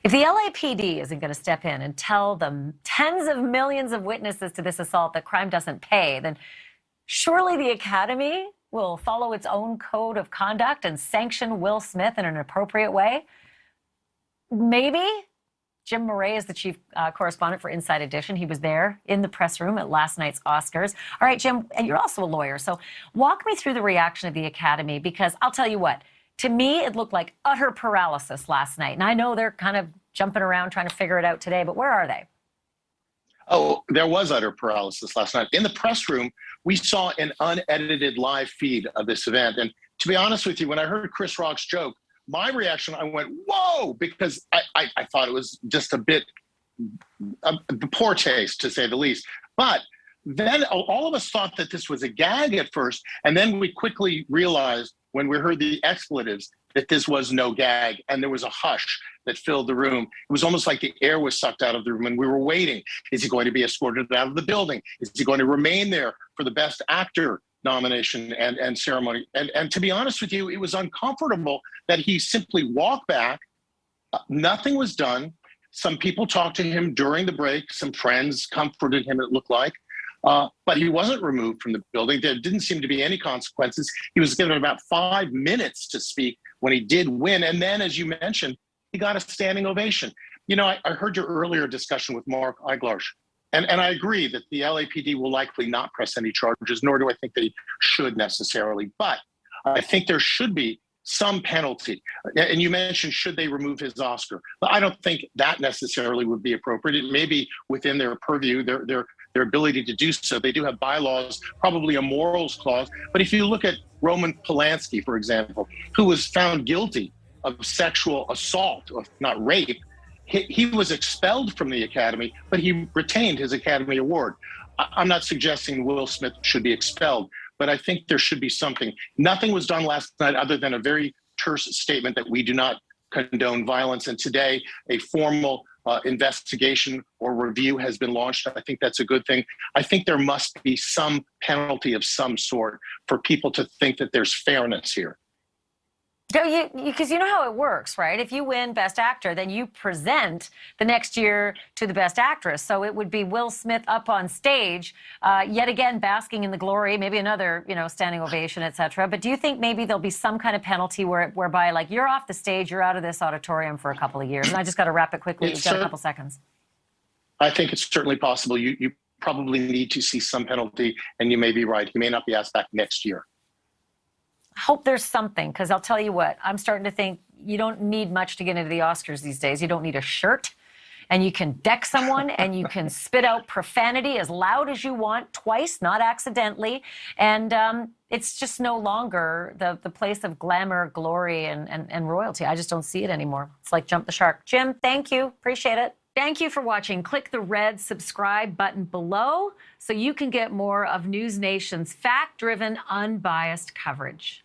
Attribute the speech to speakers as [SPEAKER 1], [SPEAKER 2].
[SPEAKER 1] If the LAPD isn't going to step in and tell the tens of millions of witnesses to this assault that crime doesn't pay, then surely the Academy will follow its own code of conduct and sanction Will Smith in an appropriate way. Maybe. Jim Moret is the chief correspondent for Inside Edition. He was there in the press room at last night's Oscars. All right, Jim, and you're also a lawyer, so walk me through the reaction of the Academy, because I'll tell you what, to me, it looked like utter paralysis last night. And I know they're kind of jumping around trying to figure it out today, but where are they?
[SPEAKER 2] Oh, there was utter paralysis last night. In the press room, we saw an unedited live feed of this event. And to be honest with you, when I heard Chris Rock's joke, my reaction, I went, whoa, because I thought it was just a bit poor taste, to say the least. But then all of us thought that this was a gag at first, and then we quickly realized when we heard the expletives that this was no gag, and there was a hush that filled the room. It was almost like the air was sucked out of the room, and we were waiting. Is he going to be escorted out of the building? Is he going to remain there for the Best Actor nomination and ceremony? And to be honest with you, it was uncomfortable that he simply walked back. Nothing was done. Some people talked to him during the break. Some friends comforted him, it looked like. But he wasn't removed from the building. There didn't seem to be any consequences. He was given about 5 minutes to speak when he did win. And then, as you mentioned, he got a standing ovation. You know, I heard your earlier discussion with Mark Eiglarsh, and I agree that the LAPD will likely not press any charges, nor do I think they should necessarily. But I think there should be some penalty. And you mentioned, should they remove his Oscar? But I don't think that necessarily would be appropriate. It may be within their purview, their ability to do so. They do have bylaws, probably a morals clause. But if you look at Roman Polanski, for example, who was found guilty of sexual assault, not rape, he was expelled from the Academy, but he retained his Academy Award. I'm not suggesting Will Smith should be expelled, but I think there should be something. Nothing was done last night other than a very terse statement that we do not condone violence. And today, a formal investigation or review has been launched. I think that's a good thing. I think there must be some penalty of some sort for people to think that there's fairness here.
[SPEAKER 1] Because you know how it works, right? If you win Best Actor, then you present the next year to the Best Actress. So it would be Will Smith up on stage, yet again basking in the glory, maybe another, standing ovation, et cetera. But do you think maybe there'll be some kind of penalty whereby, like, you're off the stage, you're out of this auditorium for a couple of years? And I just got to wrap it quickly. We've got a couple seconds.
[SPEAKER 2] I think it's certainly possible. You probably need to see some penalty, and you may be right. He may not be asked back next year.
[SPEAKER 1] Hope there's something, because I'll tell you what, I'm starting to think you don't need much to get into the Oscars these days. You don't need a shirt, and you can deck someone, and you can spit out profanity as loud as you want, twice, not accidentally, and it's just no longer the place of glamour, glory, and royalty. I just don't see it anymore. It's like jump the shark. Jim, thank you. Appreciate it. Thank you for watching. Click the red subscribe button below so you can get more of NewsNation's fact-driven, unbiased coverage.